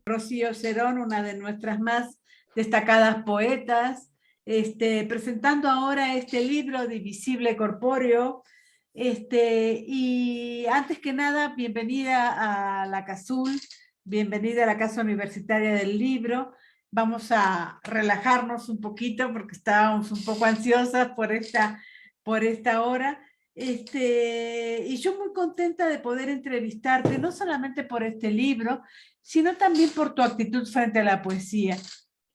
Rocío Cerón, una de nuestras más destacadas poetas, presentando ahora este libro Divisible Corpóreo. Y antes que nada, bienvenida a la CASUL, bienvenida a la Casa Universitaria del Libro. Vamos a relajarnos un poquito porque estábamos un poco ansiosas por esta hora. Y yo muy contenta de poder entrevistarte, no solamente por este libro, sino también por tu actitud frente a la poesía.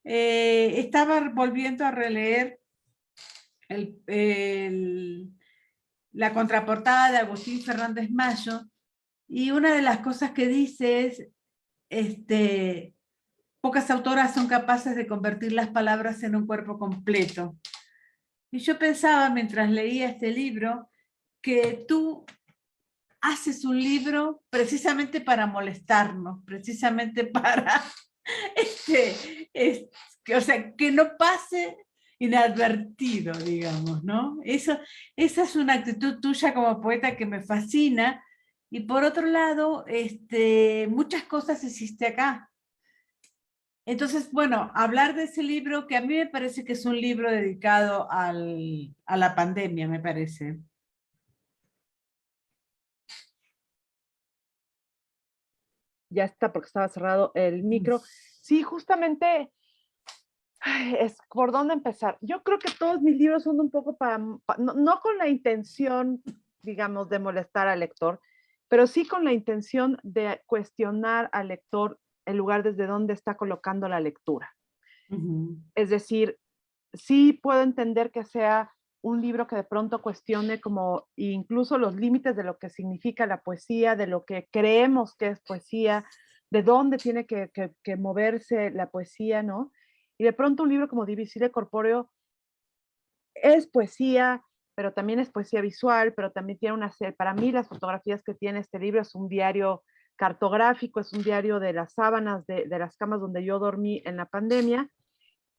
Estaba volviendo a releer la contraportada de Agustín Fernández Mayo, y una de las cosas que dice es, pocas autoras son capaces de convertir las palabras en un cuerpo completo. Y yo pensaba, mientras leía este libro, que tú haces un libro precisamente para molestarnos, precisamente para o sea, que no pase inadvertido, digamos, ¿no? Esa es una actitud tuya como poeta que me fascina. Y por otro lado, muchas cosas hiciste acá. Entonces, bueno, hablar de ese libro, que a mí me parece que es un libro dedicado a la pandemia, me parece. Ya está, porque estaba cerrado el micro. Sí, justamente, es por dónde empezar. Yo creo que todos mis libros son un poco no con la intención, digamos, de molestar al lector, pero sí con la intención de cuestionar al lector el lugar desde donde está colocando la lectura. Es decir, sí puedo entender que sea un libro que de pronto cuestione como incluso los límites de lo que significa la poesía, de lo que creemos que es poesía, de dónde tiene que moverse la poesía, ¿no? Y de pronto un libro como Divisible Corpóreo es poesía, pero también es poesía visual, pero también tiene una serie, para mí las fotografías que tiene este libro es un diario cartográfico, es un diario de las sábanas, de las camas donde yo dormí en la pandemia,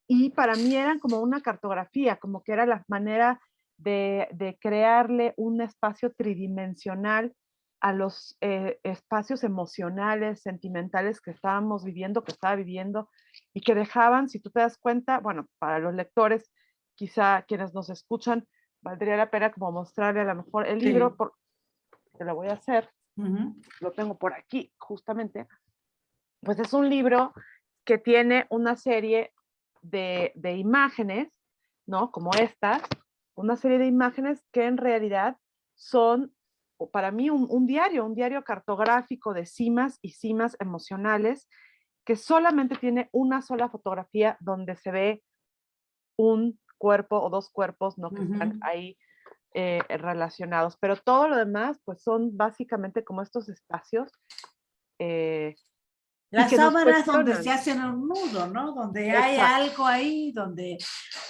y para mí eran como una cartografía, como que era la manera de crearle un espacio tridimensional a los espacios emocionales, sentimentales que estábamos viviendo, que estaba viviendo, y que dejaban, si tú te das cuenta, bueno, para los lectores, quizá quienes nos escuchan, valdría la pena como mostrarle a lo mejor el libro, que lo voy a hacer, lo tengo por aquí justamente, pues es un libro que tiene una serie de imágenes, ¿no? Como estas, una serie de imágenes que en realidad son, para mí, un diario cartográfico de cimas y cimas emocionales, que solamente tiene una sola fotografía donde se ve un cuerpo o dos cuerpos, ¿no? Que están ahí relacionados. Pero todo lo demás, pues son básicamente como estos espacios las sábanas donde se hacen un nudo, ¿no? Donde hay algo ahí, donde...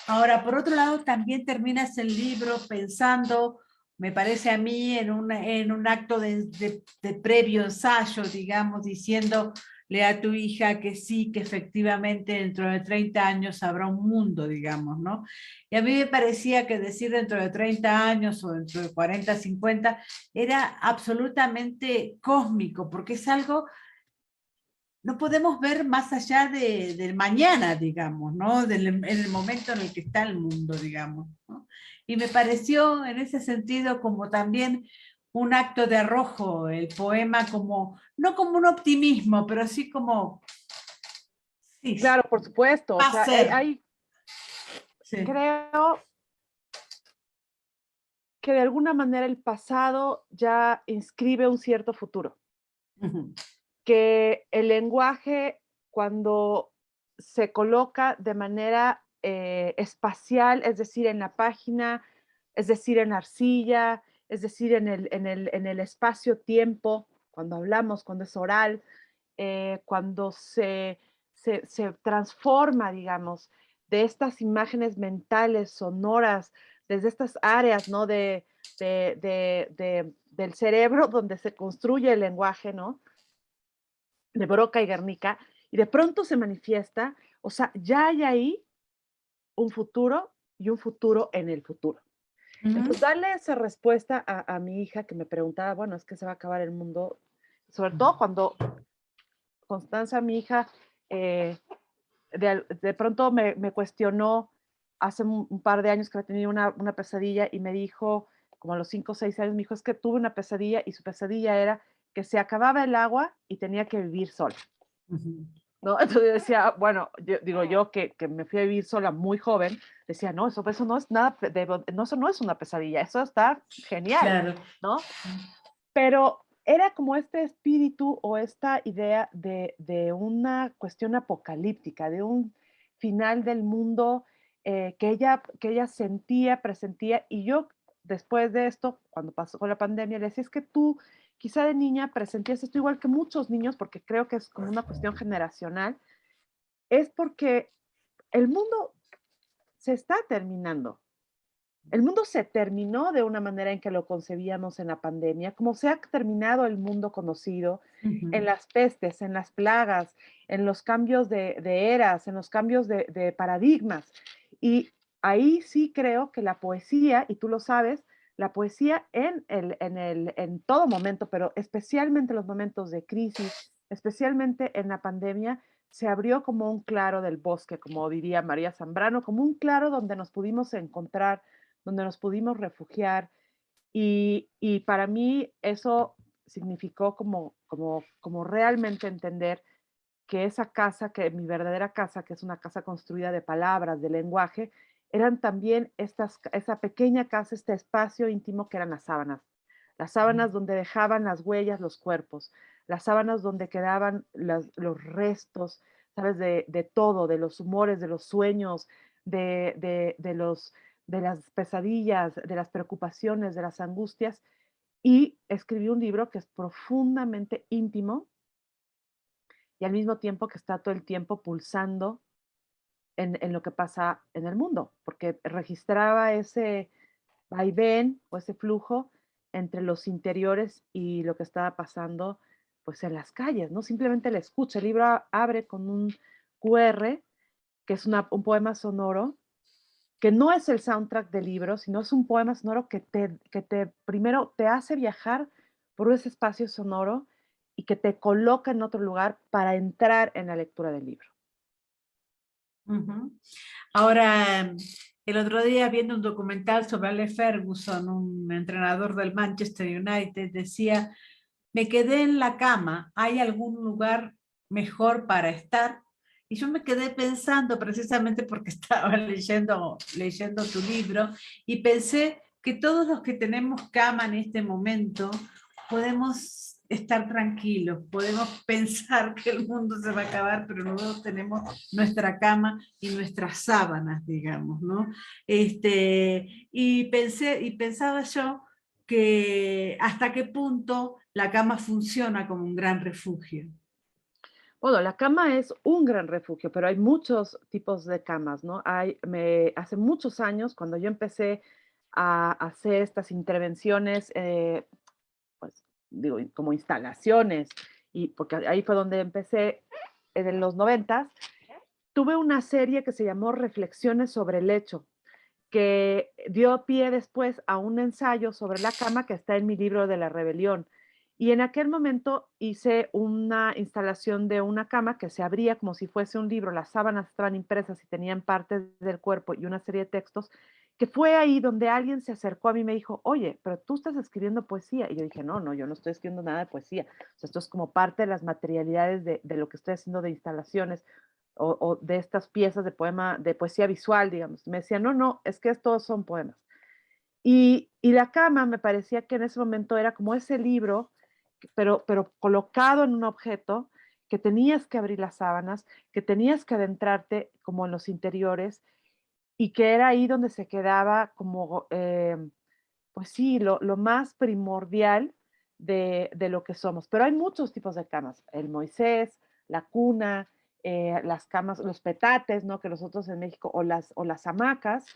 Ahora, por otro lado, también terminas el libro pensando, me parece a mí, en un acto de previo ensayo, digamos, diciéndole a tu hija que sí, que efectivamente dentro de 30 años habrá un mundo, digamos, ¿no? Y a mí me parecía que decir dentro de 30 años o dentro de 40, 50, era absolutamente cósmico, porque es algo... No podemos ver más allá del mañana, digamos, ¿no? En el momento en el que está el mundo, digamos, ¿no? Y me pareció en ese sentido como también un acto de arrojo, el poema como, no como un optimismo, pero sí como... Sí, claro, por supuesto. O sea, sí. Creo que de alguna manera el pasado ya inscribe un cierto futuro. Que el lenguaje, cuando se coloca de manera espacial, es decir, en la página, es decir, en arcilla, es decir, en el espacio-tiempo, cuando hablamos, cuando es oral, cuando se transforma, digamos, de estas imágenes mentales, sonoras, desde estas áreas, ¿no? Del cerebro donde se construye el lenguaje, ¿no? De Broca y Guernica, y de pronto se manifiesta, o sea, ya hay ahí un futuro y un futuro en el futuro. Entonces, darle esa respuesta a mi hija que me preguntaba, bueno, es que se va a acabar el mundo, sobre todo cuando Constanza, mi hija, de pronto me cuestionó hace un par de años que había tenido una pesadilla y me dijo, como a los 5 o 6 años, me dijo, es que tuve una pesadilla y su pesadilla era que se acababa el agua y tenía que vivir sola. ¿No? Entonces yo decía, bueno, yo que me fui a vivir sola muy joven, decía, no, eso no es nada, no, eso no es una pesadilla, eso está genial, Claro. ¿no? Pero era como este espíritu o esta idea de una cuestión apocalíptica, de un final del mundo que ella sentía, presentía, y yo después de esto, cuando pasó con la pandemia, le decía, es que tú quizá de niña presentías esto igual que muchos niños, porque creo que es como una cuestión generacional, es porque el mundo se está terminando. El mundo se terminó de una manera en que lo concebíamos en la pandemia, como se ha terminado el mundo conocido, en las pestes, en las plagas, en los cambios de eras, en los cambios de paradigmas. Y ahí sí creo que la poesía, y tú lo sabes, la poesía en todo momento, pero especialmente en los momentos de crisis, especialmente en la pandemia, se abrió como un claro del bosque, como diría María Zambrano, como un claro donde nos pudimos encontrar, donde nos pudimos refugiar. Y para mí eso significó como realmente entender que esa casa, que mi verdadera casa, que es una casa construida de palabras, de lenguaje, eran también esa pequeña casa, este espacio íntimo que eran las sábanas donde dejaban las huellas los cuerpos, las sábanas donde quedaban los restos, ¿sabes? De todo, de los humores, de los sueños, de los, de las pesadillas, de las preocupaciones, de las angustias. Y escribí un libro que es profundamente íntimo y al mismo tiempo que está todo el tiempo pulsando en lo que pasa en el mundo, porque registraba ese vaivén o ese flujo entre los interiores y lo que estaba pasando pues en las calles, ¿no? Simplemente la escucha. El libro abre con un QR, que es un poema sonoro, que no es el soundtrack del libro, sino es un poema sonoro que primero te hace viajar por ese espacio sonoro y que te coloca en otro lugar para entrar en la lectura del libro. Ahora, el otro día viendo un documental sobre Alex Ferguson, un entrenador del Manchester United, decía, me quedé en la cama, ¿hay algún lugar mejor para estar? Y yo me quedé pensando, precisamente porque estaba leyendo tu libro, y pensé que todos los que tenemos cama en este momento podemos estar tranquilos, podemos pensar que el mundo se va a acabar, pero nosotros tenemos nuestra cama y nuestras sábanas, digamos, ¿no? Y pensaba yo que hasta qué punto la cama funciona como un gran refugio. Bueno, la cama es un gran refugio, pero hay muchos tipos de camas, ¿no? Hace muchos años, cuando yo empecé a hacer estas intervenciones, pues digo, como instalaciones, y porque ahí fue donde empecé en los 90, tuve una serie que se llamó Reflexiones sobre el hecho, que dio pie después a un ensayo sobre la cama que está en mi libro de la rebelión. Y en aquel momento hice una instalación de una cama que se abría como si fuese un libro, las sábanas estaban impresas y tenían partes del cuerpo y una serie de textos, que fue ahí donde alguien se acercó a mí y me dijo, oye, pero tú estás escribiendo poesía. Y yo dije, no, yo no estoy escribiendo nada de poesía. O sea, esto es como parte de las materialidades de lo que estoy haciendo de instalaciones o de estas piezas de poema, de poesía visual, digamos. Me decía, no, es que estos son poemas. Y la cama me parecía que en ese momento era como ese libro, pero colocado en un objeto, que tenías que abrir las sábanas, que tenías que adentrarte como en los interiores, y que era ahí donde se quedaba como, pues sí, lo más primordial de lo que somos. Pero hay muchos tipos de camas, el Moisés, la cuna, las camas, los petates, ¿no? Que nosotros en México, o las hamacas,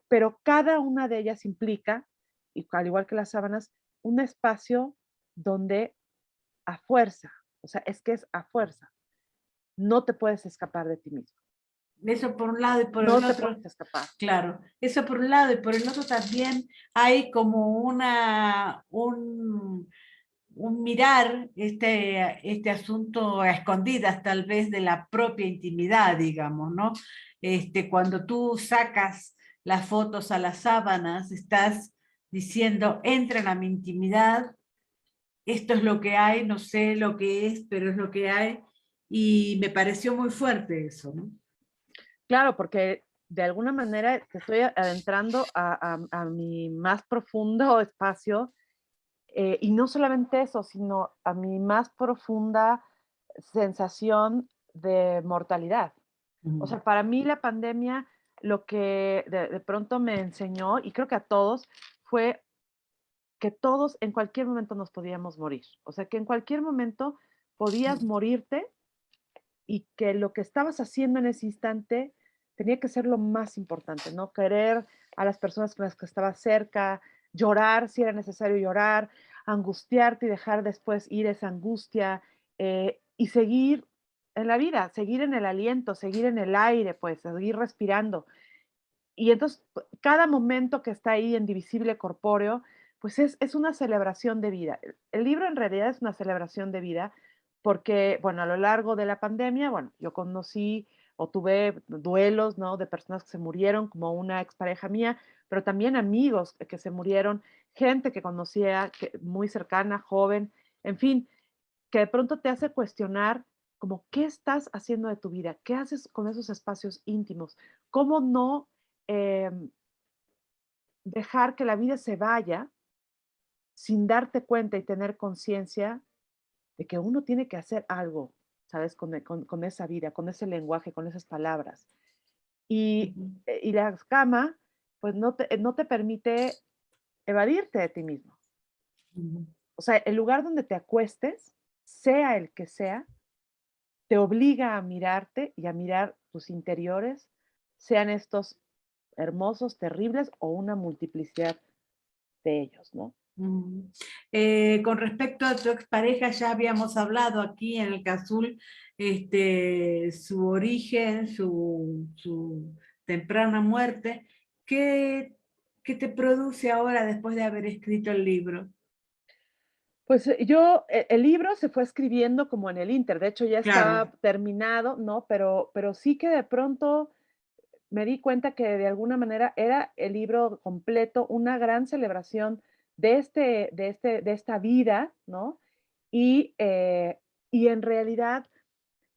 pero cada una de ellas implica, y al igual que las sábanas, un espacio donde a fuerza, o sea, es que es a fuerza, no te puedes escapar de ti mismo. Eso por un lado y por No el te otro, puedes escapar. claro, eso por un lado y por el otro también hay como un mirar este asunto a escondidas tal vez de la propia intimidad, digamos, ¿no? Cuando tú sacas las fotos a las sábanas, estás diciendo, entren a mi intimidad, esto es lo que hay, no sé lo que es, pero es lo que hay, y me pareció muy fuerte eso, ¿no? Claro, porque de alguna manera te estoy adentrando a mi más profundo espacio, y no solamente eso, sino a mi más profunda sensación de mortalidad. O Mm. sea, para mí la pandemia lo que de pronto me enseñó, y creo que a todos, fue que todos en cualquier momento nos podíamos morir. O sea, que en cualquier momento podías morirte y que lo que estabas haciendo en ese instante tenía que ser lo más importante, ¿no? Querer a las personas con las que estabas cerca, llorar si era necesario llorar, angustiarte y dejar después ir esa angustia, y seguir en la vida, seguir en el aliento, seguir en el aire, pues, seguir respirando. Y entonces, cada momento que está ahí en Divisible Corpóreo, pues es una celebración de vida. El libro en realidad es una celebración de vida porque, bueno, a lo largo de la pandemia, bueno, yo conocí o tuve duelos, ¿no? De personas que se murieron, como una expareja mía, pero también amigos que se murieron, gente que conocía muy cercana, joven, en fin, que de pronto te hace cuestionar como qué estás haciendo de tu vida, qué haces con esos espacios íntimos, cómo no em, dejar que la vida se vaya sin darte cuenta y tener conciencia de que uno tiene que hacer algo, ¿sabes? Con esa vida, con ese lenguaje, con esas palabras. Y, Ujú. y la cama, pues no te permite evadirte de ti mismo. Ujú. O sea, el lugar donde te acuestes, sea el que sea, te obliga a mirarte y a mirar tus interiores, sean estos hermosos, terribles o una multiplicidad de ellos, ¿no? Mm. Con respecto a tu expareja, ya habíamos hablado aquí en el Cazul, su origen, su temprana muerte. ¿Qué, qué te produce ahora después de haber escrito el libro? Pues el libro se fue escribiendo como en el Inter, de hecho ya Claro. estaba terminado, ¿no? Pero sí que de pronto me di cuenta que de alguna manera era el libro completo, una gran celebración de esta vida, ¿no? Y, eh, y en realidad,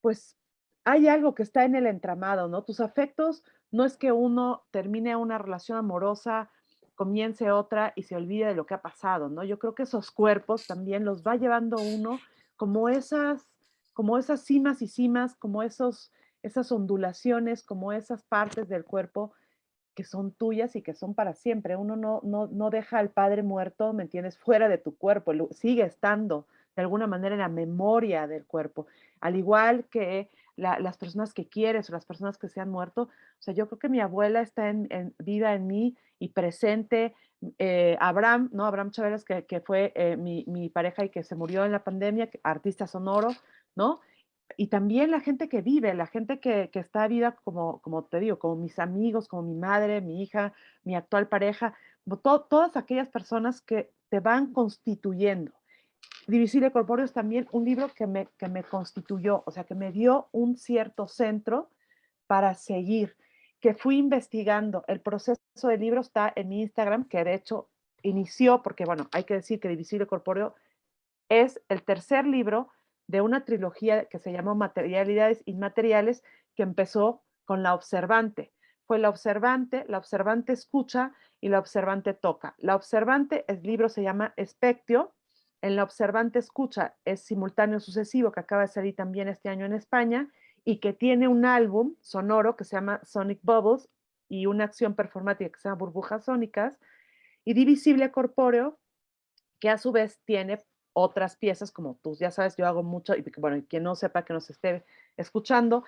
pues hay algo que está en el entramado, ¿no? Tus afectos no es que uno termine una relación amorosa, comience otra y se olvide de lo que ha pasado, ¿no? Yo creo que esos cuerpos también los va llevando uno como como esas cimas y cimas, como esas ondulaciones, como esas partes del cuerpo que son tuyas y que son para siempre. Uno no deja al padre muerto, ¿me entiendes?, fuera de tu cuerpo, sigue estando de alguna manera en la memoria del cuerpo, al igual que las personas que quieres o las personas que se han muerto. O sea, yo creo que mi abuela está viva en mí y presente. Abraham, ¿no? Abraham Chaveras, que fue mi pareja y que se murió en la pandemia, artista sonoro, ¿no? Y también la gente que vive, la gente que está viva, como te digo, como mis amigos, como mi madre, mi hija, mi actual pareja, como todas aquellas personas que te van constituyendo. Divisible Corpóreo es también un libro que me constituyó, o sea, que me dio un cierto centro para seguir, que fui investigando. El proceso del libro está en mi Instagram, que de hecho inició, porque bueno, hay que decir que Divisible Corpóreo es el tercer libro de una trilogía que se llamó Materialidades Inmateriales, que empezó con La Observante. Fue La Observante escucha y La Observante toca. La Observante, el libro se llama Espectio. En La Observante escucha es simultáneo sucesivo, que acaba de salir también este año en España, y que tiene un álbum sonoro que se llama Sonic Bubbles y una acción performática que se llama Burbujas Sónicas, y Divisible Corpóreo, que a su vez tiene otras piezas, como tú ya sabes, yo hago mucho, y bueno, quien no sepa que nos esté escuchando,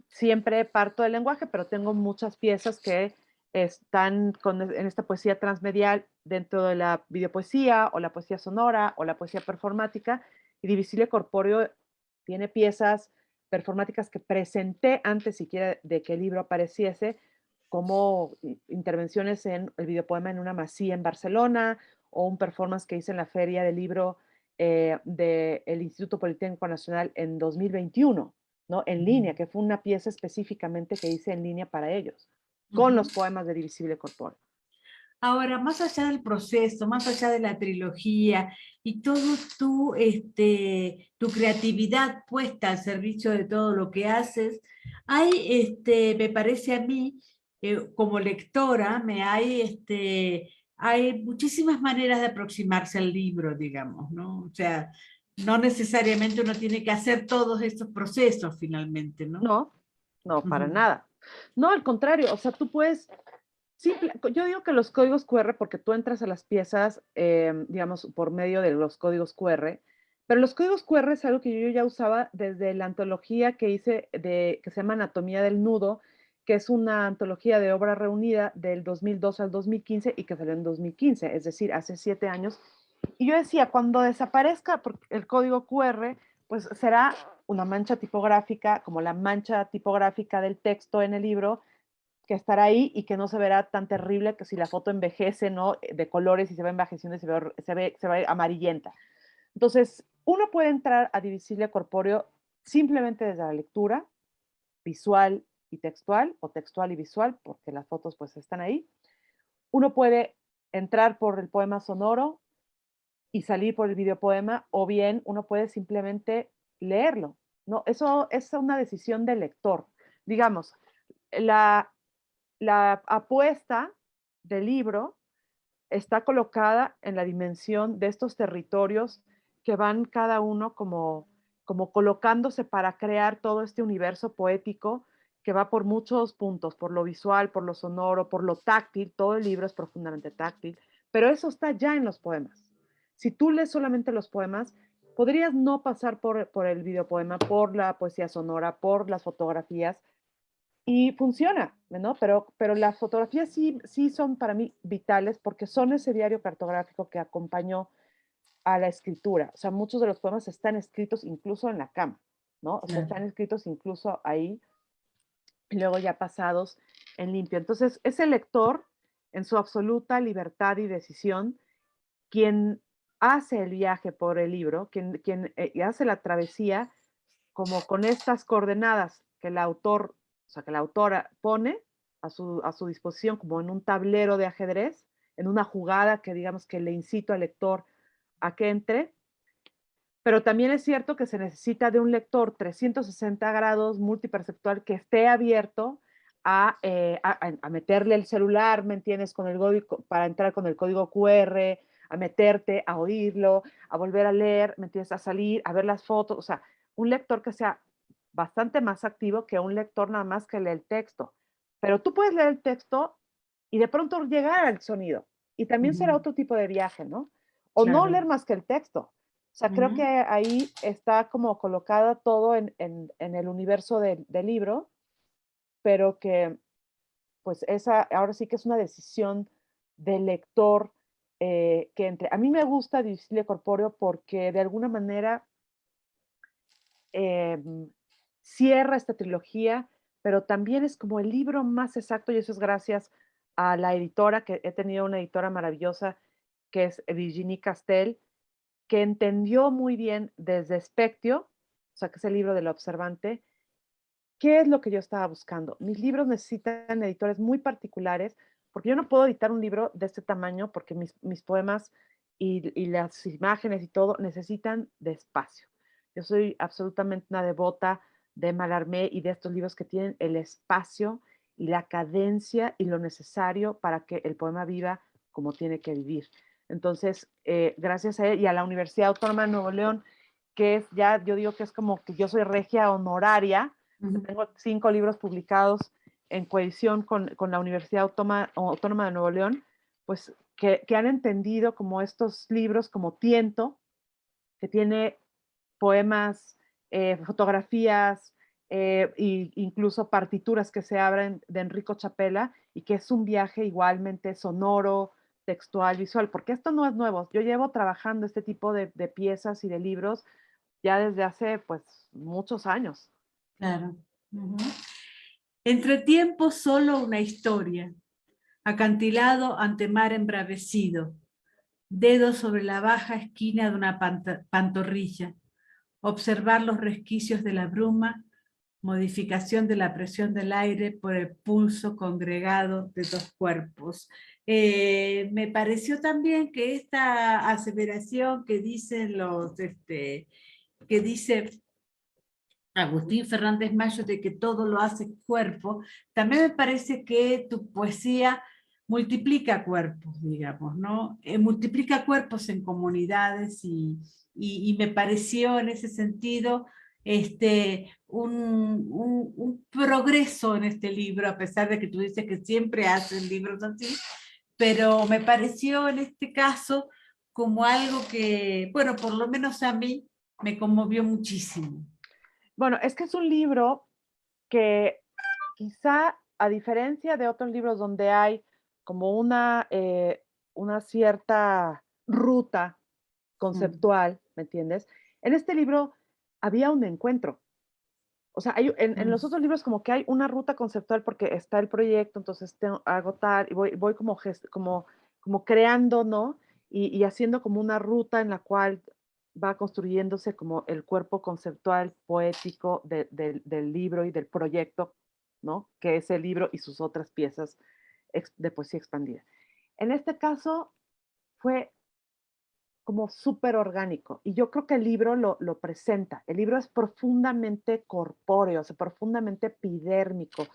siempre parto del lenguaje, pero tengo muchas piezas que están en esta poesía transmedial dentro de la videopoesía, o la poesía sonora, o la poesía performática, y Divisible Corpóreo tiene piezas performáticas que presenté antes siquiera de que el libro apareciese, como intervenciones en el videopoema en una masía en Barcelona, o un performance que hice en la feria del libro del Instituto Politécnico Nacional en 2021, ¿no? En línea, que fue una pieza específicamente que hice en línea para ellos, con los poemas de Divisible Corpóreo. Ahora, más allá del proceso, más allá de la trilogía y todo tu creatividad puesta al servicio de todo lo que haces, me parece a mí, como lectora, hay muchísimas maneras de aproximarse al libro, digamos, ¿no? O sea, no necesariamente uno tiene que hacer todos estos procesos finalmente, ¿no? No, no, para nada. No, al contrario, o sea, tú puedes, yo digo que los códigos QR, porque tú entras a las piezas, digamos, por medio de los códigos QR, pero los códigos QR es algo que yo ya usaba desde la antología que hice, que se llama Anatomía del Nudo, que es una antología de obra reunida del 2002 al 2015 y que salió en 2015, es decir, hace 7 años. Y yo decía, cuando desaparezca el código QR, pues será una mancha tipográfica, como la mancha tipográfica del texto en el libro, que estará ahí y que no se verá tan terrible que si la foto envejece, ¿no? De colores y se va envejeciendo y se ve amarillenta. Entonces, uno puede entrar a Divisible Corpóreo simplemente desde la lectura, visual y textual, o textual y visual, porque las fotos pues están ahí. Uno puede entrar por el poema sonoro y salir por el videopoema, o bien uno puede simplemente leerlo, ¿no? Eso es una decisión del lector. Digamos, la, la apuesta del libro está colocada en la dimensión de estos territorios que van cada uno como colocándose para crear todo este universo poético que va por muchos puntos, por lo visual, por lo sonoro, por lo táctil. Todo el libro es profundamente táctil, pero eso está ya en los poemas. Si tú lees solamente los poemas, podrías no pasar por el videopoema, por la poesía sonora, por las fotografías, y funciona, ¿no? Pero las fotografías sí son para mí vitales porque son ese diario cartográfico que acompañó a la escritura. O sea, muchos de los poemas están escritos incluso en la cama, ¿no? O sea, están escritos incluso ahí y luego ya pasados en limpio. Entonces, es el lector en su absoluta libertad y decisión quien hace el viaje por el libro, quien hace la travesía como con estas coordenadas que el autor, o sea, que la autora pone a su disposición como en un tablero de ajedrez, en una jugada que digamos que le incito al lector a que entre, pero también es cierto que se necesita de un lector 360 grados multiperceptual que esté abierto a meterle el celular, ¿me entiendes? Con el código, para entrar con el código QR, a meterte, a oírlo, a volver a leer, ¿me entiendes? A salir, a ver las fotos, o sea, un lector que sea bastante más activo que un lector nada más que lee el texto. Pero tú puedes leer el texto y de pronto llegar al sonido. Y también será otro tipo de viaje, ¿no? O no Claro. leer más que el texto. O sea, creo que ahí está como colocada todo en el universo del libro, pero que pues esa ahora sí que es una decisión del lector que entre. A mí me gusta Divisible Corpóreo porque de alguna manera eh, cierra esta trilogía, pero también es como el libro más exacto y eso es gracias a la editora, que he tenido una editora maravillosa, que es Virginie Castel, que entendió muy bien desde Spectio, o sea, que es el libro del observante, qué es lo que yo estaba buscando. Mis libros necesitan editores muy particulares, porque yo no puedo editar un libro de este tamaño, porque mis poemas y las imágenes y todo necesitan de espacio. Yo soy absolutamente una devota de Mallarmé y de estos libros que tienen el espacio y la cadencia y lo necesario para que el poema viva como tiene que vivir. Entonces, gracias a él y a la Universidad Autónoma de Nuevo León, que es ya, yo digo que es como que yo soy regia honoraria, tengo 5 libros publicados en coedición con la Universidad Autónoma de Nuevo León, pues que han entendido como estos libros como Tiento, que tiene poemas, fotografías, e incluso partituras que se abren de Enrico Chapela y que es un viaje igualmente sonoro, textual, visual, porque esto no es nuevo. Yo llevo trabajando este tipo de piezas y de libros ya desde hace pues muchos años. Claro. Ujú. Entre tiempos solo una historia, acantilado ante mar embravecido, dedo sobre la baja esquina de una pantorrilla, observar los resquicios de la bruma, modificación de la presión del aire por el pulso congregado de dos cuerpos. Me pareció también que esta aseveración que dicen que dice Agustín Fernández Mayo de que todo lo hace cuerpo, también me parece que tu poesía multiplica cuerpos, digamos, ¿no? Multiplica cuerpos en comunidades y me pareció en ese sentido un progreso en este libro, a pesar de que tú dices que siempre hacen libros así, pero me pareció en este caso como algo que, bueno, por lo menos a mí me conmovió muchísimo. Bueno, es que es un libro que quizá, a diferencia de otros libros donde hay como una cierta ruta conceptual, ¿me entiendes? En este libro había un encuentro. O sea, en los otros libros como que hay una ruta conceptual porque está el proyecto, entonces hago tal, y voy como, como creando, ¿no? Y haciendo como una ruta en la cual va construyéndose como el cuerpo conceptual poético del libro y del proyecto, ¿no? Que es el libro y sus otras piezas de poesía expandida. En este caso fue como súper orgánico. Y yo creo que el libro lo presenta. El libro es profundamente corpóreo, o sea, profundamente epidérmico.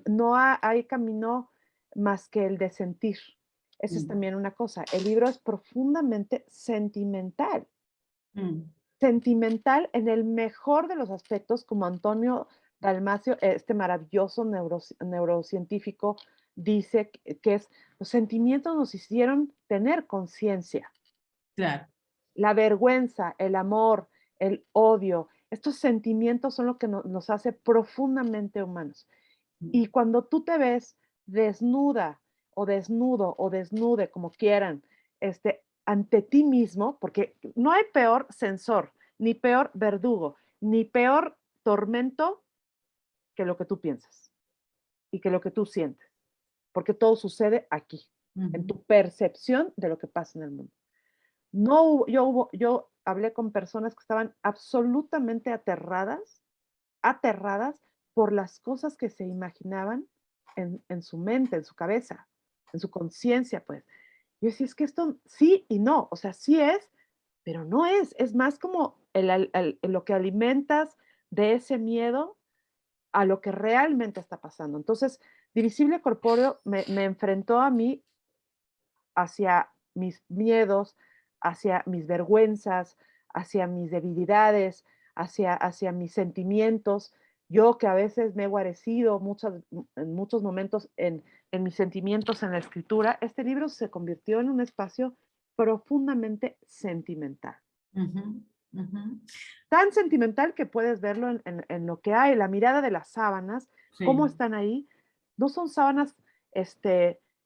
No hay camino más que el de sentir. Esa es Mm, también una cosa. El libro es profundamente sentimental. mm, Sentimental en el mejor de los aspectos, como Antonio Dalmacio, este maravilloso neurocientífico, dice que es, los sentimientos nos hicieron tener conciencia. claro. La vergüenza, el amor, el odio, estos sentimientos son lo que nos hace profundamente humanos. Mm, Y cuando tú te ves desnuda o desnudo o desnude, como quieran, ante ti mismo, porque no hay peor censor, ni peor verdugo, ni peor tormento que lo que tú piensas y que lo que tú sientes, porque todo sucede aquí, en ujú, tu percepción de lo que pasa en el mundo. Yo hablé con personas que estaban absolutamente aterradas por las cosas que se imaginaban en su mente, en su cabeza, en su conciencia, pues. Yo decía, es que esto sí y no, o sea, sí es, pero no es más como lo que alimentas de ese miedo a lo que realmente está pasando. Entonces, Divisible Corpóreo me enfrentó a mí hacia mis miedos, hacia mis vergüenzas, hacia mis debilidades, hacia mis sentimientos. Yo que a veces me he guarecido en muchos momentos en mis sentimientos en la escritura, este libro se convirtió en un espacio profundamente sentimental. ujú, ujú. Tan sentimental que puedes verlo en lo que hay, la mirada de las sábanas, cómo Sí. están ahí. No son sábanas,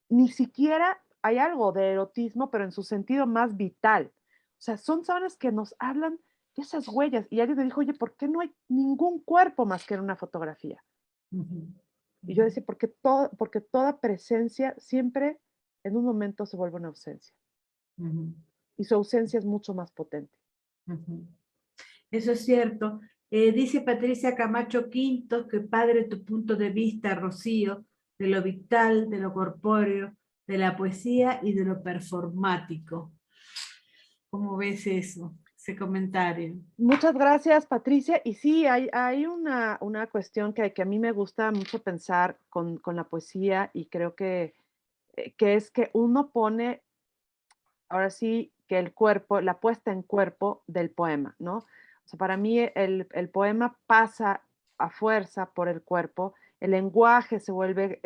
ni siquiera hay algo de erotismo, pero en su sentido más vital. O sea, son sábanas que nos hablan de esas huellas. Y alguien me dijo, oye, ¿por qué no hay ningún cuerpo más que en una fotografía? Ujú, Y yo ujú, decía, porque toda presencia siempre en un momento se vuelve una ausencia. ujú, Y su ausencia es mucho más potente. ujú. Eso es cierto. Dice Patricia Camacho Quinto que padre tu punto de vista, Rocío, de lo vital, de lo corpóreo, de la poesía y de lo performático. ¿Cómo ves eso, ese comentario? Muchas gracias, Patricia. Y sí, hay una cuestión que a mí me gusta mucho pensar con la poesía y creo que es que uno pone, ahora sí, que el cuerpo, la puesta en cuerpo del poema, ¿no? O sea, para mí el poema pasa a fuerza por el cuerpo, el lenguaje se vuelve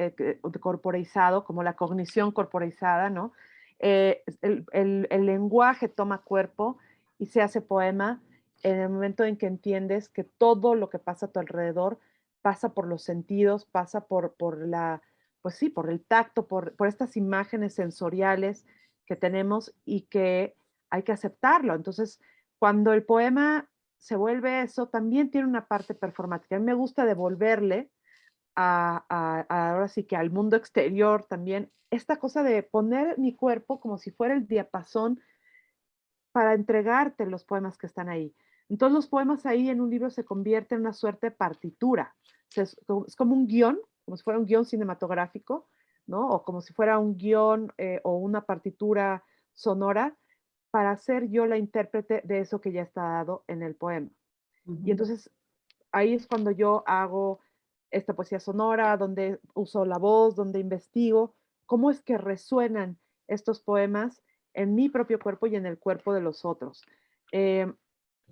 corporizado, como la cognición corporizada, ¿no? El lenguaje toma cuerpo y se hace poema en el momento en que entiendes que todo lo que pasa a tu alrededor pasa por los sentidos, pasa pues sí, por el tacto, por estas imágenes sensoriales que tenemos y que hay que aceptarlo. Entonces, cuando el poema se vuelve eso, también tiene una parte performática. A mí me gusta devolverle ahora sí que al mundo exterior también esta cosa de poner mi cuerpo como si fuera el diapasón para entregarte los poemas que están ahí. Entonces los poemas ahí en un libro se convierten en una suerte de partitura. O sea, es como un guión, como si fuera un guión cinematográfico, ¿no? O como si fuera un guión o una partitura sonora para ser yo la intérprete de eso que ya está dado en el poema. Y entonces ahí es cuando yo hago esta poesía sonora, donde uso la voz, donde investigo cómo es que resuenan estos poemas en mi propio cuerpo y en el cuerpo de los otros. Eh,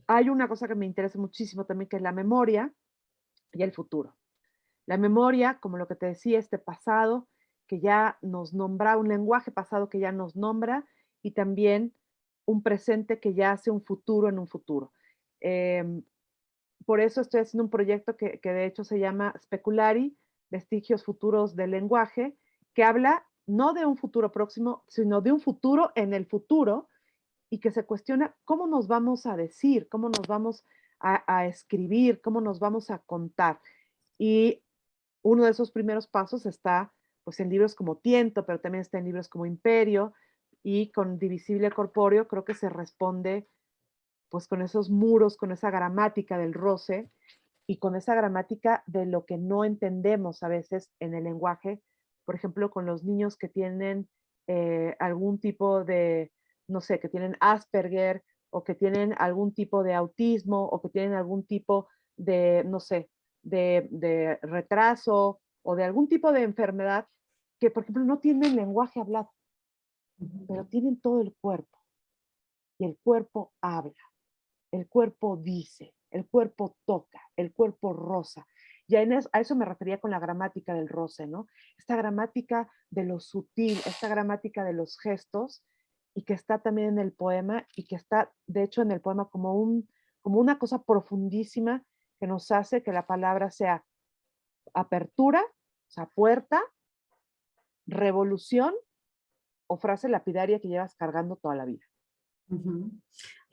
Hay una cosa que me interesa muchísimo también, que es la memoria y el futuro. La memoria, como lo que te decía, este pasado que ya nos nombra, un lenguaje pasado que ya nos nombra, y también un presente que ya hace un futuro en un futuro. Eh, por eso estoy haciendo un proyecto que de hecho se llama Speculari, Vestigios Futuros del Lenguaje, que habla no de un futuro próximo, sino de un futuro en el futuro, y que se cuestiona cómo nos vamos a decir, cómo nos vamos a escribir, cómo nos vamos a contar. Y uno de esos primeros pasos está pues en libros como Tiento, pero también está en libros como Imperio, y con Divisible Corpóreo creo que se responde pues con esos muros, con esa gramática del roce y con esa gramática de lo que no entendemos a veces en el lenguaje, por ejemplo, con los niños que tienen algún tipo de, no sé, que tienen Asperger o que tienen algún tipo de autismo o que tienen algún tipo de, no sé, de retraso o de algún tipo de enfermedad que, por ejemplo, no tienen lenguaje hablado, pero tienen todo el cuerpo y el cuerpo habla. El cuerpo dice, el cuerpo toca, el cuerpo roza. Y a eso me refería con la gramática del roce, ¿no? Esta gramática de lo sutil, esta gramática de los gestos, y que está también en el poema, y que está, de hecho, en el poema como una cosa profundísima que nos hace que la palabra sea apertura, o sea, puerta, revolución o frase lapidaria que llevas cargando toda la vida.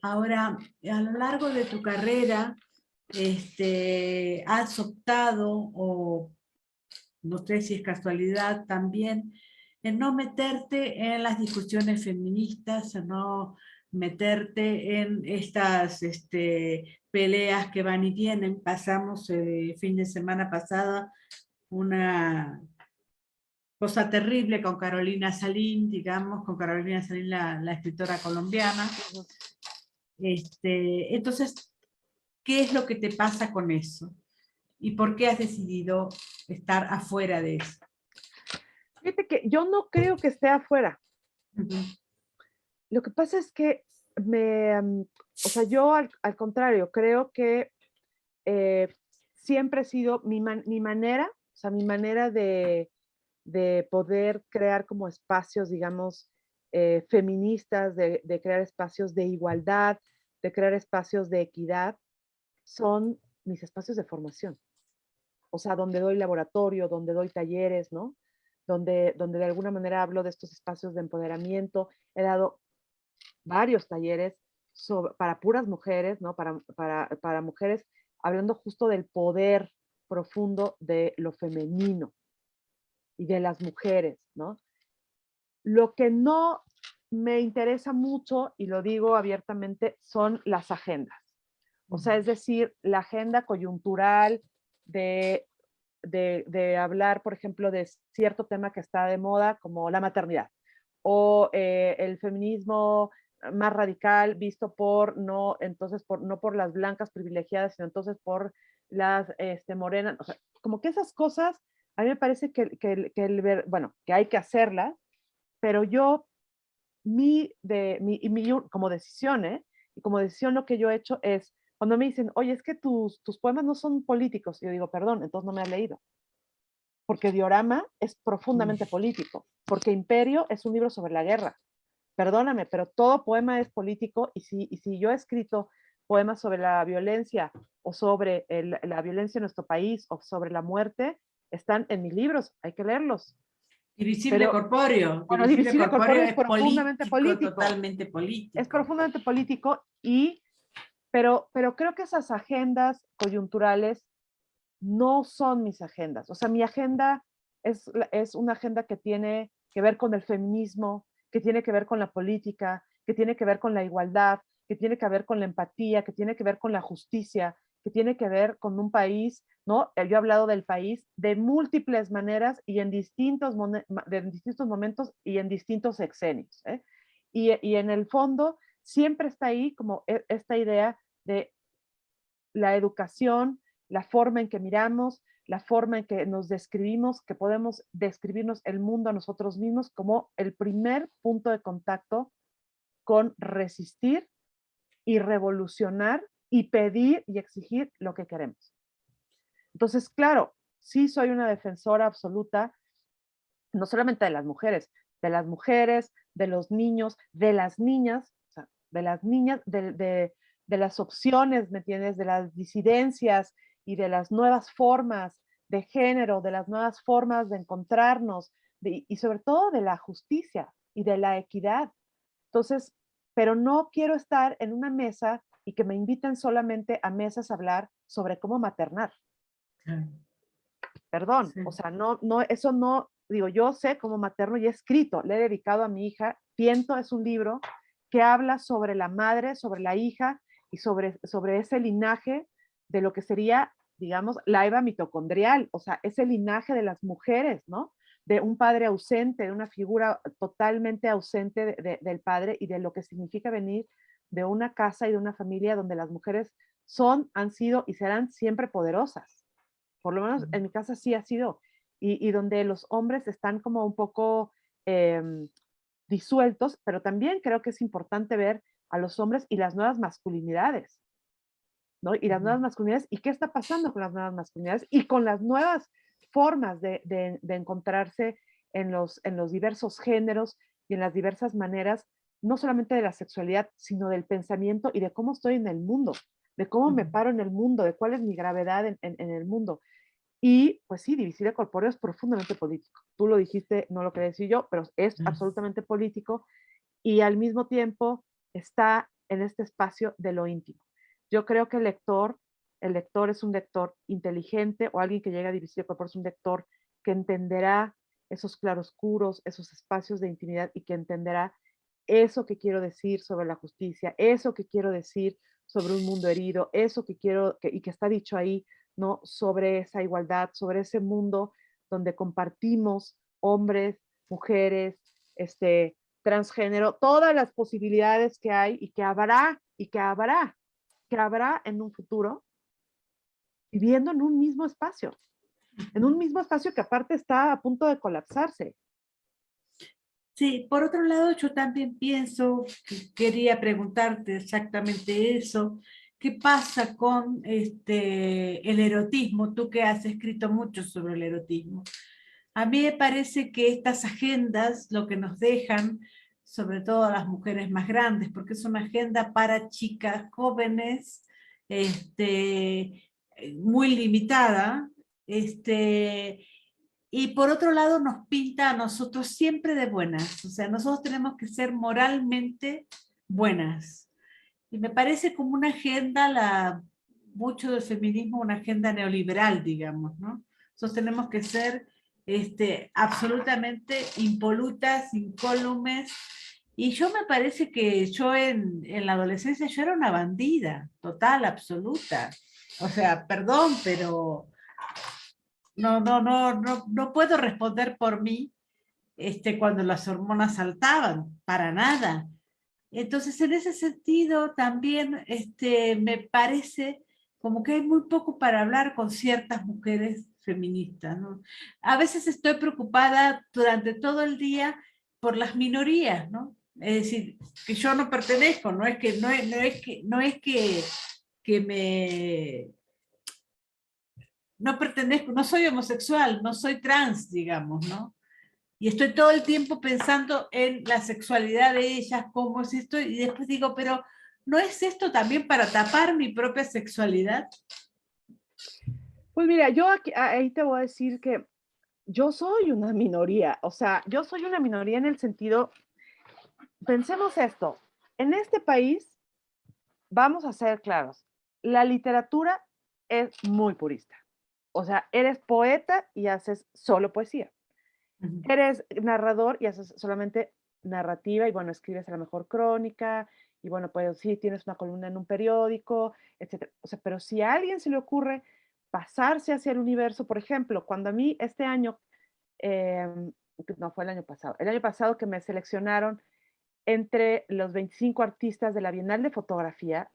Ahora, a lo largo de tu carrera, has optado, o no sé si es casualidad también, en no meterte en las discusiones feministas, en no meterte en estas peleas que van y vienen. Pasamos fin de semana pasada una cosa terrible con Carolina Salín, digamos, con Carolina Salín, la escritora colombiana. Entonces, ¿qué es lo que te pasa con eso? ¿Y por qué has decidido estar afuera de eso? Fíjate que yo no creo que esté afuera. Lo que pasa es que o sea, yo al contrario, creo que siempre ha sido mi manera, o sea, mi manera de poder crear como espacios, digamos, feministas, de crear espacios de igualdad, de crear espacios de equidad, son mis espacios de formación. O sea, donde doy laboratorio, donde doy talleres, ¿no? Donde de alguna manera hablo de estos espacios de empoderamiento. He dado varios talleres para puras mujeres, ¿no? Para mujeres, hablando justo del poder profundo de lo femenino y de las mujeres, ¿no? Lo que no me interesa mucho, y lo digo abiertamente, son las agendas. O sea, es decir, la agenda coyuntural de hablar, por ejemplo, de cierto tema que está de moda, como la maternidad, o el feminismo más radical visto no por las blancas privilegiadas, sino entonces por las morenas. O sea, como que esas cosas, a mí me parece bueno, que hay que hacerlas, pero yo, como decisión, y como decisión lo que yo he hecho es, cuando me dicen, oye, es que tus poemas no son políticos, yo digo, perdón, entonces no me has leído. Porque Diorama es profundamente político, porque Imperio es un libro sobre la guerra. Perdóname, pero todo poema es político, y si yo he escrito poemas sobre la violencia o sobre la violencia en nuestro país o sobre la muerte, están en mis libros, hay que leerlos. Divisible Corpóreo. Bueno, Divisible Corpóreo es es profundamente político. totalmente político. Es profundamente político, y pero creo que esas agendas coyunturales no son mis agendas. O sea, mi agenda es una agenda que tiene que ver con el feminismo, que tiene que ver con la política, que tiene que ver con la igualdad, que tiene que ver con la empatía, que tiene que ver con la justicia, que tiene que ver con un país, ¿no? Yo he hablado del país de múltiples maneras y en distintos momentos y en distintos sexenios, ¿eh? Y en el fondo siempre está ahí como esta idea de la educación, la forma en que miramos, la forma en que nos describimos, que podemos describirnos el mundo a nosotros mismos como el primer punto de contacto con resistir y revolucionar y pedir y exigir lo que queremos. Entonces, claro, sí soy una defensora absoluta, no solamente de mujeres, de los niños, de las niñas, o sea, de las niñas, de las opciones, ¿me entiendes? De las disidencias y de las nuevas formas de género, de las nuevas formas de encontrarnos y sobre todo de la justicia y de la equidad. Entonces, pero no quiero estar en una mesa y que me inviten solamente a mesas a hablar sobre cómo maternar. Perdón, Sí. o sea, eso no, digo, yo sé cómo materno y he escrito, le he dedicado a mi hija, Tiento es un libro que habla sobre la madre, sobre la hija y sobre ese linaje de lo que sería, digamos, la Eva mitocondrial, o sea, ese linaje de las mujeres, ¿no? De un padre ausente, de una figura totalmente ausente del padre y de lo que significa venir de una casa y de una familia donde las mujeres son, han sido y serán siempre poderosas. Por lo menos en mi casa sí ha sido. Y donde los hombres están como un poco eh, disueltos, pero también creo que es importante ver a los hombres y las nuevas masculinidades, ¿no? Y las nuevas masculinidades, y qué está pasando con las nuevas masculinidades y con las nuevas formas de encontrarse en los diversos géneros y en las diversas maneras, no solamente de la sexualidad, sino del pensamiento y de cómo estoy en el mundo, de cómo me paro en el mundo, de cuál es mi gravedad en el mundo. Y pues sí, Divisible Corpóreo es profundamente político. Tú lo dijiste, no lo quería decir yo, pero es absolutamente político y al mismo tiempo está en este espacio de lo íntimo. Yo creo que el lector es un lector inteligente o alguien que llega a Divisible Corpóreo es un lector que entenderá esos claroscuros, esos espacios de intimidad y que entenderá eso que quiero decir sobre la justicia, eso que quiero decir sobre un mundo herido, eso que quiero y que está dicho ahí, ¿no? Sobre esa igualdad, sobre ese mundo donde compartimos hombres, mujeres, transgénero, todas las posibilidades que hay y que habrá, que habrá en un futuro, viviendo en un mismo espacio que aparte está a punto de colapsarse. Sí, por otro lado, yo también pienso, que quería preguntarte exactamente eso, ¿qué pasa con el erotismo? Tú que has escrito mucho sobre el erotismo. A mí me parece que estas agendas lo que nos dejan, sobre todo a las mujeres más grandes, porque es una agenda para chicas jóvenes, muy limitada, y por otro lado nos pinta a nosotros siempre de buenas, o sea, nosotros tenemos que ser moralmente buenas. Y me parece como una agenda, mucho del feminismo, una agenda neoliberal, digamos, ¿no? Nosotros tenemos que ser absolutamente impolutas, incólumes. Y yo me parece que yo en la adolescencia yo era una bandida, total, absoluta. O sea, perdón, pero no puedo responder por mí cuando las hormonas saltaban, para nada. Entonces, en ese sentido, también me parece como que hay muy poco para hablar con ciertas mujeres feministas, ¿no? A veces estoy preocupada durante todo el día por las minorías, ¿no? Es decir, que yo no pertenezco, no es que me no pertenezco, no soy homosexual, no soy trans, digamos, ¿no? Y estoy todo el tiempo pensando en la sexualidad de ellas, cómo es esto, y después digo, pero ¿no es esto también para tapar mi propia sexualidad? Pues mira, yo ahí te voy a decir que yo soy una minoría, o sea, yo soy una minoría en el sentido, pensemos esto, en este país vamos a ser claros, la literatura es muy purista. O sea, eres poeta y haces solo poesía. Ujú. Eres narrador y haces solamente narrativa y bueno, escribes a la mejor crónica y bueno, pues sí, tienes una columna en un periódico, etcétera. O sea, pero si a alguien se le ocurre pasarse hacia el universo, por ejemplo, cuando a mí este año, no fue el año pasado que me seleccionaron entre los 25 artistas de la Bienal de Fotografía,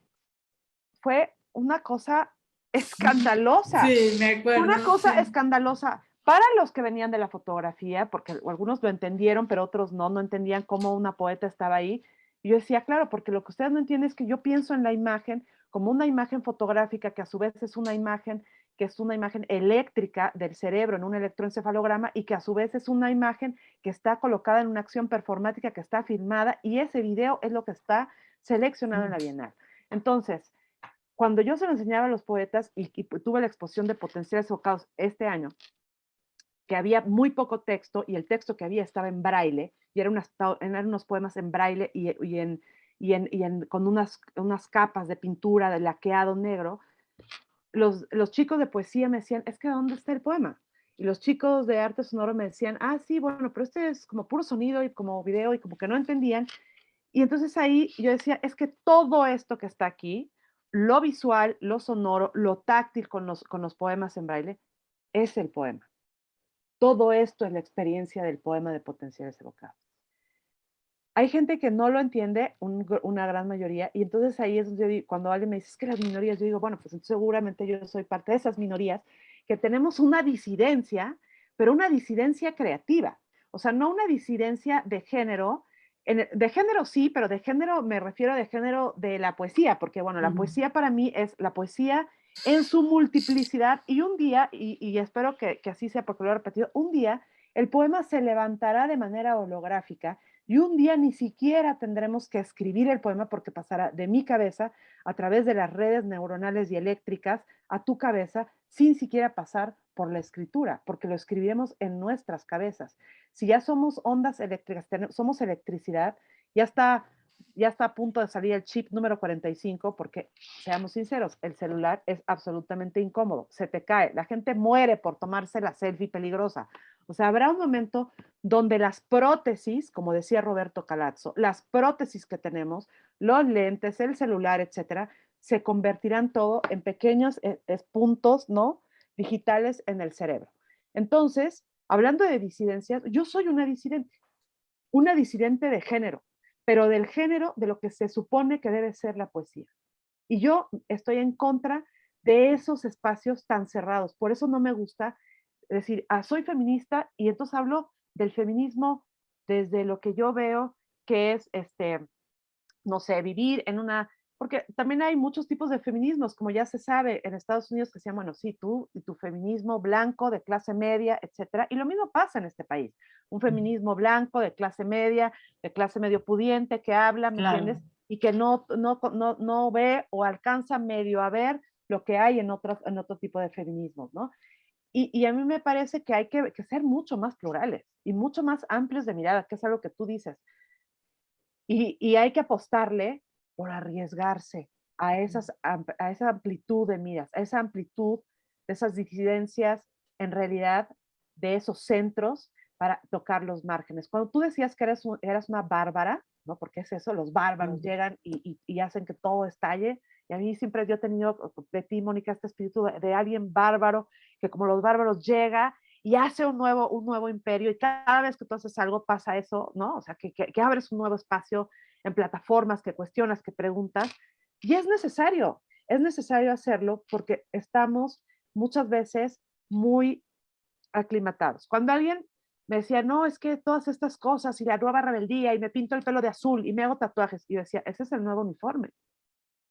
fue una cosa escandalosa. Sí, me Una acuerdo, cosa sí. escandalosa para los que venían de la fotografía, porque algunos lo entendieron, pero otros no entendían cómo una poeta estaba ahí. Y yo decía, claro, porque lo que ustedes no entienden es que yo pienso en la imagen como una imagen fotográfica, que a su vez es una imagen que es una imagen eléctrica del cerebro en un electroencefalograma y que a su vez es una imagen que está colocada en una acción performática que está filmada y ese video es lo que está seleccionado en la Bienal. Entonces, cuando yo se lo enseñaba a los poetas y tuve la exposición de potenciales evocados este año, que había muy poco texto y el texto que había estaba en braille y eran unos poemas en braille con unas capas de pintura de laqueado negro, los chicos de poesía me decían, es que ¿dónde está el poema? Y los chicos de arte sonoro me decían, ah, sí, bueno, pero este es como puro sonido y como video y como que no entendían. Y entonces ahí yo decía, es que todo esto que está aquí, lo visual, lo sonoro, lo táctil con los poemas en braille, es el poema. Todo esto es la experiencia del poema de potenciales evocados. Hay gente que no lo entiende, una gran mayoría, y entonces ahí es donde cuando alguien me dice, es que las minorías, yo digo, bueno, pues seguramente yo soy parte de esas minorías, que tenemos una disidencia, pero una disidencia creativa. O sea, no una disidencia de género, de género sí, pero de género me refiero de género de la poesía, porque bueno, la poesía para mí es la poesía en su multiplicidad y un día, y espero que así sea porque lo he repetido, un día el poema se levantará de manera holográfica y un día ni siquiera tendremos que escribir el poema porque pasará de mi cabeza a través de las redes neuronales y eléctricas a tu cabeza sin siquiera pasar por la escritura, porque lo escribiremos en nuestras cabezas. Si ya somos ondas eléctricas, somos electricidad, ya está, ya está a punto de salir el chip número 45, porque seamos sinceros, el celular es absolutamente incómodo, se te cae, la gente muere por tomarse la selfie peligrosa. O sea, habrá un momento donde las prótesis, como decía Roberto Calazzo, las prótesis que tenemos, los lentes, el celular, etcétera, se convertirán todo en pequeños puntos, ¿no? Digitales en el cerebro. Entonces, hablando de disidencias, yo soy una disidente de género, pero del género de lo que se supone que debe ser la poesía. Y yo estoy en contra de esos espacios tan cerrados. Por eso no me gusta decir, ah, soy feminista y entonces hablo del feminismo desde lo que yo veo que es, no sé, vivir en una, porque también hay muchos tipos de feminismos, como ya se sabe en Estados Unidos, que se llaman, bueno, sí, tú y tu feminismo blanco de clase media, etcétera, y lo mismo pasa en este país, un feminismo blanco de clase media, de clase medio pudiente, que habla, ¿me entiendes? Claro. Y que no ve o alcanza medio a ver lo que hay en otro tipo de feminismos, ¿no? Y a mí me parece que hay que ser mucho más plurales y mucho más amplios de mirada, que es algo que tú dices. Y hay que apostarle por arriesgarse a esa amplitud de miras, a esa amplitud de esas disidencias, en realidad, de esos centros para tocar los márgenes. Cuando tú decías que eras una bárbara, ¿no? Porque es eso, los bárbaros llegan y hacen que todo estalle. Y a mí siempre yo he tenido de ti, Mónica, este espíritu de alguien bárbaro, que como los bárbaros llega y hace un nuevo imperio y cada vez que tú haces algo pasa eso, ¿no? O sea, que abres un nuevo espacio en plataformas, que cuestionas, que preguntas y es necesario hacerlo porque estamos muchas veces muy aclimatados. Cuando alguien me decía, no, es que todas estas cosas y la nueva rebeldía y me pinto el pelo de azul y me hago tatuajes, y yo decía, ese es el nuevo uniforme.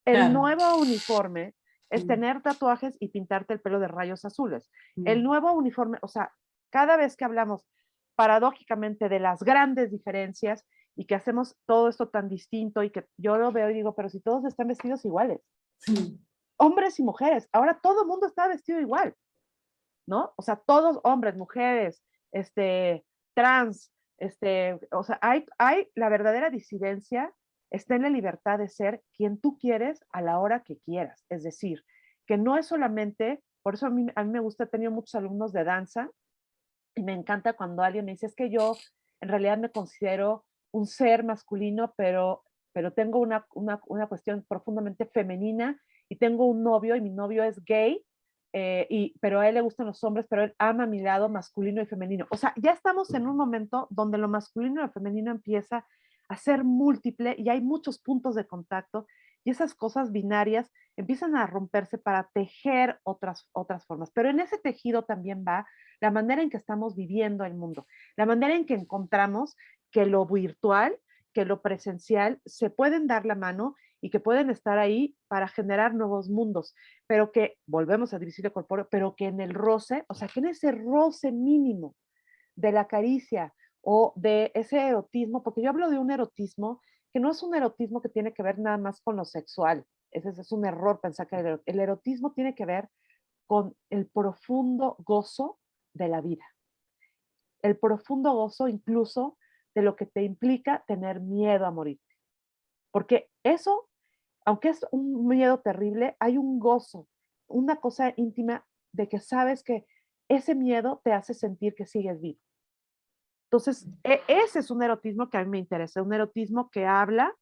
El Claro. nuevo uniforme es tener tatuajes y pintarte el pelo de rayos azules. El nuevo uniforme, o sea, cada vez que hablamos paradójicamente de las grandes diferencias y que hacemos todo esto tan distinto y que yo lo veo y digo, pero si todos están vestidos iguales, hombres y mujeres, ahora todo el mundo está vestido igual, ¿no? O sea, todos hombres, mujeres, trans, o sea, hay la verdadera disidencia está en la libertad de ser quien tú quieres a la hora que quieras. Es decir, que no es solamente, por eso a mí me gusta, he tenido muchos alumnos de danza y me encanta cuando alguien me dice, es que yo en realidad me considero un ser masculino, pero tengo una cuestión profundamente femenina y tengo un novio y mi novio es gay, pero a él le gustan los hombres, pero él ama mi lado masculino y femenino. O sea, ya estamos en un momento donde lo masculino y lo femenino empieza a ser múltiple y hay muchos puntos de contacto y esas cosas binarias empiezan a romperse para tejer otras formas. Pero en ese tejido también va la manera en que estamos viviendo el mundo, la manera en que encontramos que lo virtual, que lo presencial se pueden dar la mano y que pueden estar ahí para generar nuevos mundos, pero que, volvemos a división corpóreo, pero que en el roce, o sea, que en ese roce mínimo de la caricia o de ese erotismo, porque yo hablo de un erotismo que no es un erotismo que tiene que ver nada más con lo sexual. Ese es un error pensar que el erotismo tiene que ver con el profundo gozo de la vida, el profundo gozo incluso de lo que te implica tener miedo a morir. Porque eso, aunque es un miedo terrible, hay un gozo, una cosa íntima de que sabes que ese miedo te hace sentir que sigues vivo. Entonces, ese es un erotismo que a mí me interesa, un erotismo que habla,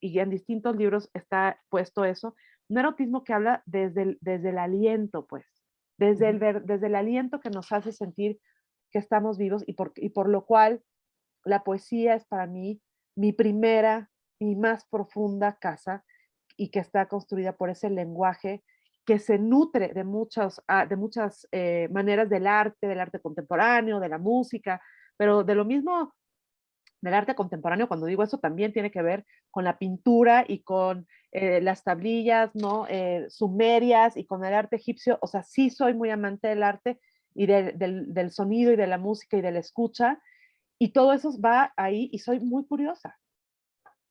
y en distintos libros está puesto eso, un erotismo que habla desde el aliento, pues, desde el aliento que nos hace sentir que estamos vivos y por lo cual la poesía es para mí mi primera y más profunda casa y que está construida por ese lenguaje que se nutre de muchas maneras del arte contemporáneo, de la música, pero de lo mismo del arte contemporáneo, cuando digo eso, también tiene que ver con la pintura y con las tablillas, ¿no? Sumerias y con el arte egipcio. O sea, sí soy muy amante del arte y del sonido y de la música y de la escucha. Y todo eso va ahí y soy muy curiosa.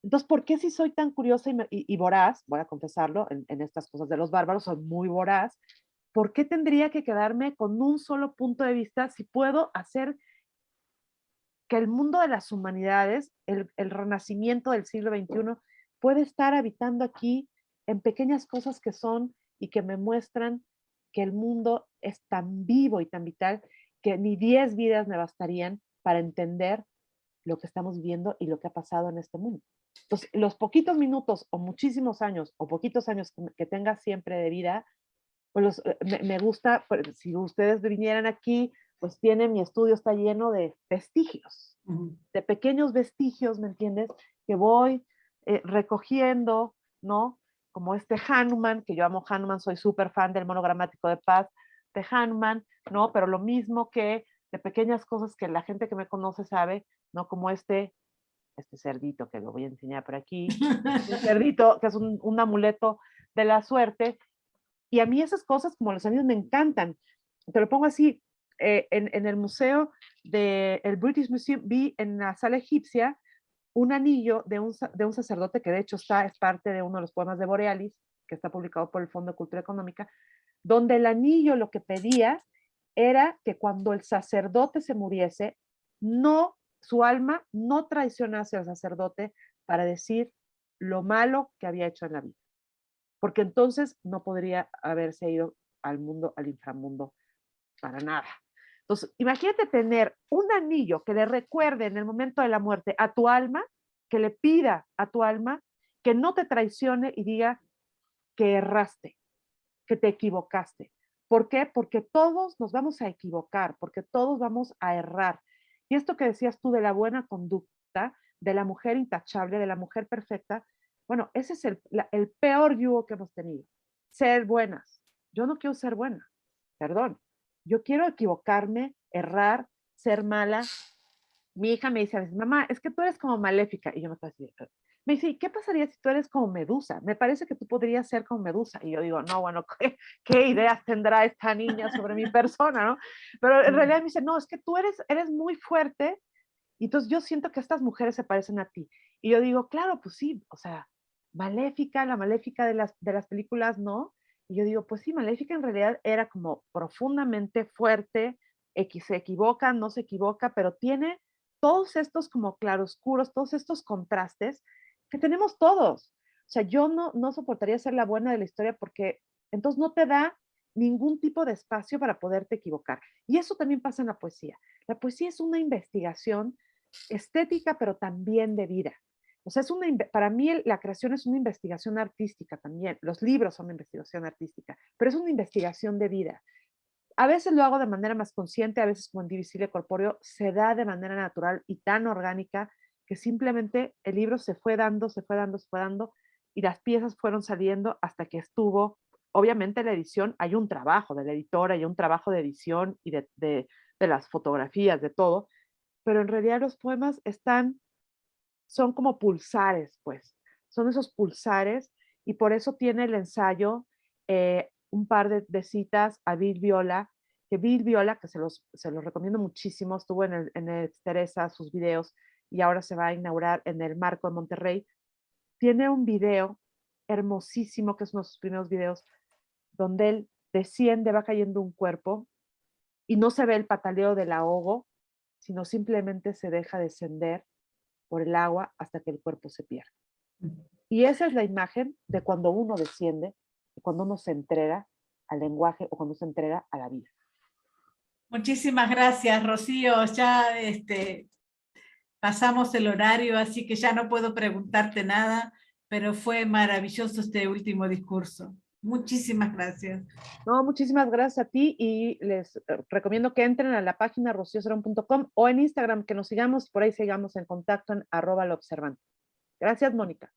Entonces, ¿por qué si soy tan curiosa y voraz? Voy a confesarlo, en estas cosas de los bárbaros, soy muy voraz. ¿Por qué tendría que quedarme con un solo punto de vista si puedo hacer que el mundo de las humanidades, el renacimiento del siglo XXI, puede estar habitando aquí en pequeñas cosas que son y que me muestran que el mundo es tan vivo y tan vital que ni 10 vidas me bastarían para entender lo que estamos viviendo y lo que ha pasado en este mundo. Entonces, los poquitos minutos o muchísimos años o poquitos años que tenga siempre de vida, pues me gusta, pues, si ustedes vinieran aquí, pues mi estudio está lleno de vestigios, de pequeños vestigios, ¿me entiendes? Que voy recogiendo, ¿no? Como este Hanuman, que yo amo Hanuman, soy súper fan del monogramático de paz de Hanuman, ¿no? Pero lo mismo que de pequeñas cosas que la gente que me conoce sabe, ¿no? Como este cerdito que lo voy a enseñar por aquí, un cerdito que es un amuleto de la suerte, y a mí esas cosas como los anillos me encantan. Te lo pongo así, en el museo del British Museum vi en la sala egipcia un anillo de un sacerdote que de hecho es parte de uno de los poemas de Borealis, que está publicado por el Fondo de Cultura Económica, donde el anillo lo que pedía era que cuando el sacerdote se muriese, no, su alma no traicionase al sacerdote para decir lo malo que había hecho en la vida, porque entonces no podría haberse ido al mundo, al inframundo, para nada. Entonces, imagínate tener un anillo que le recuerde en el momento de la muerte a tu alma, que le pida a tu alma que no te traicione y diga que erraste, que te equivocaste. ¿Por qué? Porque todos nos vamos a equivocar, porque todos vamos a errar. Y esto que decías tú de la buena conducta, de la mujer intachable, de la mujer perfecta, bueno, ese es el peor yugo que hemos tenido. Ser buenas. Yo no quiero ser buena, perdón. Yo quiero equivocarme, errar, ser mala. Mi hija me dice a veces, mamá, es que tú eres como maléfica. Y yo me quedo así, me dice, ¿qué pasaría si tú eres como Medusa? Me parece que tú podrías ser como Medusa. Y yo digo, no, bueno, ¿qué ideas tendrá esta niña sobre mi persona, no? Pero en realidad me dice, no, es que tú eres muy fuerte y entonces yo siento que estas mujeres se parecen a ti. Y yo digo, claro, pues sí, o sea, Maléfica, la Maléfica de las películas, ¿no? Y yo digo, pues sí, Maléfica en realidad era como profundamente fuerte, se equivoca, no se equivoca, pero tiene todos estos como claroscuros, todos estos contrastes que tenemos todos. O sea, yo no soportaría ser la buena de la historia porque entonces no te da ningún tipo de espacio para poderte equivocar. Y eso también pasa en la poesía. La poesía es una investigación estética, pero también de vida. O sea, para mí la creación es una investigación artística también. Los libros son una investigación artística, pero es una investigación de vida. A veces lo hago de manera más consciente, a veces como Indivisible Corpóreo se da de manera natural y tan orgánica que simplemente el libro se fue dando, se fue dando, se fue dando y las piezas fueron saliendo hasta que estuvo, obviamente la edición, hay un trabajo de la editora, hay un trabajo de edición y de las fotografías, de todo, pero en realidad los poemas son como pulsares, pues, son esos pulsares y por eso tiene el ensayo un par de citas a Bill Viola, que se los recomiendo muchísimo, estuvo en el Teresa, sus videos, y ahora se va a inaugurar en el Marco de Monterrey. Tiene un video hermosísimo, que es uno de sus primeros videos, donde él desciende, va cayendo un cuerpo, y no se ve el pataleo del ahogo, sino simplemente se deja descender por el agua hasta que el cuerpo se pierde. Y esa es la imagen de cuando uno desciende, de cuando uno se entrega al lenguaje o cuando se entrega a la vida. Muchísimas gracias, Rocío. Ya pasamos el horario, así que ya no puedo preguntarte nada, pero fue maravilloso este último discurso. Muchísimas gracias. No, muchísimas gracias a ti y les recomiendo que entren a la página rocioserón.com o en Instagram, que nos sigamos, por ahí sigamos en contacto en @laobservante. Gracias, Mónica.